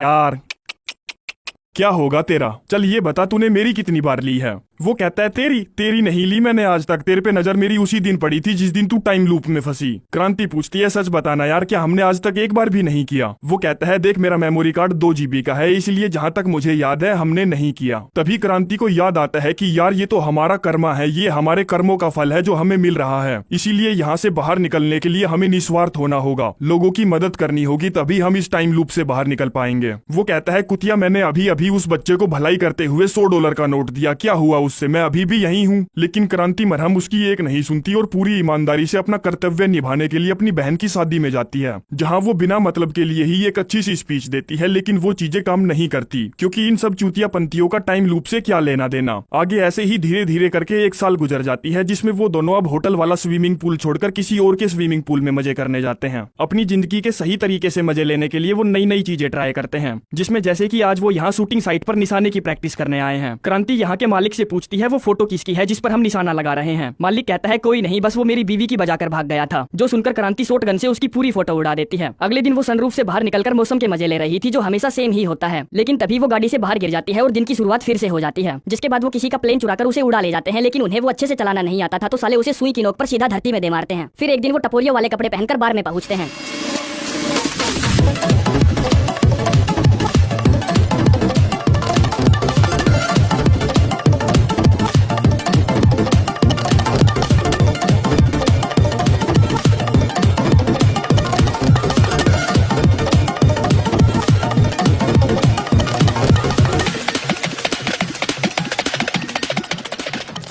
यार, क्या होगा तेरा? चल ये बता, तूने मेरी कितनी बार ली है? वो कहता है तेरी तेरी नहीं ली मैंने आज तक। तेरे पे नजर मेरी उसी दिन पड़ी थी जिस दिन तू टाइम लूप में फंसी। क्रांति पूछती है, सच बताना यार, क्या हमने आज तक एक बार भी नहीं किया? वो कहता है, देख मेरा मेमोरी कार्ड 2 GB का है, इसलिए जहां तक मुझे याद है हमने नहीं किया। तभी क्रांति को याद आता है कि यार ये तो हमारा कर्मा है, ये हमारे कर्मों का फल है जो हमें मिल रहा है। इसीलिए यहाँ से बाहर निकलने के लिए हमें निस्वार्थ होना होगा, लोगों की मदद करनी होगी, तभी हम इस टाइम लूप से बाहर निकल पाएंगे। वो कहता है, कुतिया मैंने अभी अभी उस बच्चे को भलाई करते हुए $100 का नोट दिया, क्या हुआ उससे? मैं अभी भी यही हूँ। लेकिन क्रांति मरहम उसकी एक नहीं सुनती और पूरी ईमानदारी से अपना कर्तव्य निभाने के लिए अपनी बहन की शादी में जाती है, जहाँ वो बिना मतलब के लिए ही एक अच्छी सी स्पीच देती है, लेकिन वो चीजें काम नहीं करती क्योंकि इन सब चूतिया पंथियों का टाइम लूप से क्या लेना देना। आगे ऐसे ही धीरे धीरे करके 1 साल गुजर जाती है, जिसमें वो दोनों अब होटल वाला स्विमिंग पूल छोड़कर किसी और के स्विमिंग पूल में मजे करने जाते हैं। अपनी जिंदगी के सही तरीके से मजे लेने के लिए वो नई नई चीजें ट्राई करते हैं, जिसमें जैसे कि आज वो यहाँ शूटिंग साइट पर निशाने की प्रैक्टिस करने आए हैं। क्रांति यहाँ के मालिक से पूछती है, वो फोटो किसकी है जिस पर हम निशाना लगा रहे हैं? मालिक कहता है, कोई नहीं, बस वो मेरी बीवी की बजाकर भाग गया था। जो सुनकर क्रांति शॉट गन से उसकी पूरी फोटो उड़ा देती है। अगले दिन वो सनरूफ से बाहर निकलकर मौसम के मजे ले रही थी, जो हमेशा सेम ही होता है। लेकिन तभी वो गाड़ी से बाहर गिर जाती है और दिन की शुरुआत फिर से हो जाती है। जिसके बाद वो किसी का प्लेन चुराकर उसे उड़ा ले जाते हैं, लेकिन उन्हें वो अच्छे से चलाना नहीं आता था, तो साले उसे सुई की नोक पर सीधा धरती में दे मारते हैं। फिर एक दिन वो टपोरियों वाले कपड़े पहनकर बार में पहुंचते हैं।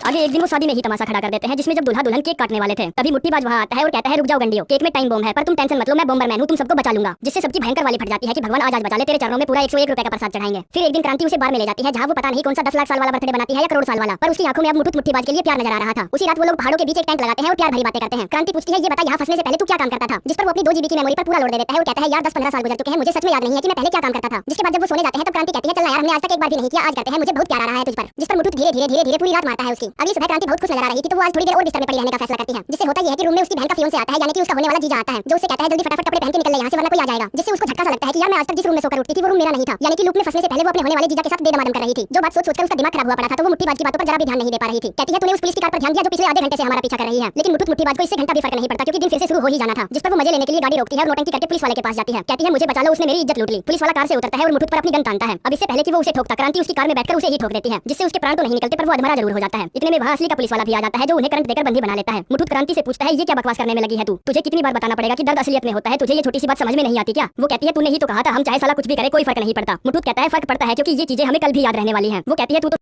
आगे एक दिन वो शादी में ही तमाशा खड़ा कर देते हैं, जिसमें जब दूल्हा दुल्हन केक काटने वाले थे, तभी मुट्ठीबाज वहाँ आता है और कहता है, रुक जाओ गंडियो, केक में टाइम बम है, पर तुम टेंशन मत लो, मैं बॉम्बरमैन हूँ, तुम सबको बचा लूंगा। जिससे सबकी भयंकर वाली फट जाती है कि भगवान आज बचा ले, तेरे चरणों में पूरा 101 रुपए का प्रसाद चढ़ाएंगे। फिर एक दिन क्रांति उसे बार में ले जाती है, जहाँ वो पता नहीं कौन सा 10 लाख साल वाला बर्थडे बनाती है या करोड़ साल वाला, पर उसकी आंखों में अब मुट्ठीबाज के लिए प्यार नजर आ रहा था। उसी रात वो लोग पहाड़ों के बीच एक टेंट लगाते हैं और प्यार भरी बातें करते हैं। क्रांति पूछती है, ये बता, यहाँ फंसने से पहले तू क्या काम करता था? जिस पर वो अपनी 2 GB की मेमोरी पर पूरा लोड दे देता है और कहता है, यार 10-15 साल गुजर चुके हैं, मुझे सच में याद नहीं है कि मैं पहले क्या काम करता था। जिसके बाद जब वो सोने जाते हैं तब क्रांति कहती है, चल यार, हमने आज तक एक बार भी नहीं किया, आज करते हैं, मुझे बहुत प्यार आ रहा है तुझ पर। जिस पर मुट्ठू धीरे धीरे पूरी रात मारता है उसकी। अगली सुबह क्रांति बहुत खुश नजर आ रही थी, तो वो आज थोड़ी देर और बिस्तर में पड़ी रहने का फैसला करती है। जिससे होता यह है कि रूम में उसकी बहन का फियोंसे आता है, यानी कि उसका होने वाला जीजा आता है, जो उससे कहता है, जल्दी फटाफट कपड़े पहन के निकल ले यहाँ से, वरना कोई आ जाएगा। जिससे उसको झटका सा लगता है कि यार, मैं आज तक जिस रूम में सोकर उठती थी वो रूम मेरा नहीं था, यानी कि लूप में फंसने से पहले वो अपने होने वाले जीजा के साथ बेदमादम कर रही थी। जो बात सोचकर उसका दिमाग खराब हुआ पड़ा था, तो वो मुट्ठीबाज की बातों पर जरा भी ध्यान नहीं दे पा रही थी। कहती है, तूने उस पुलिस की कार पर ध्यान दिया जो पिछले आधे घंटे से हमारा पीछा कर रही है? लेकिन मुट्ठीबाज को इससे घंटा भी फर्क नहीं पड़ता, क्योंकि दिन फिर से शुरू हो ही जाना था। जिस पर वो मजे लेने के लिए गाड़ी रोकती है और नौटंकी करके पुलिस वाले के पास जाती है। कहती है, मुझे बचा लो, उसने मेरी इज्जत लूट ली। पुलिस वाला कार से उतरता है और मुट्ठू पर अपनी गन तानता है। अब इससे पहले कि वो उसे ठोकता, क्रांति उसकी कार में बैठकर उसे ही ठोक देती है, जिससे उसके प्राण तो नहीं निकलते, पर वो अधमरा जरूर हो जाता है। इतने में वहाँ असली का पुलिस वाला भी आ जाता है, जो उन्हें करंट देकर बंदी बना लेता है। मुट्ठू क्रांति से पूछता है, ये क्या बकवास करने में लगी है तू? तुझे कितनी बार बताना पड़ेगा कि दर्द असलियत में होता है, तुझे ये छोटी सी बात समझ में नहीं आती क्या? वो कहती है, तूने ही तो कहा था, हम चाहे साला कुछ भी करे कोई फर्क नहीं पड़ता। मुट्ठू कहता है, फर्क पड़ता है, क्योंकि ये चीजें हमें कल भी याद रहने वाली हैं। वो कहती है, तू तो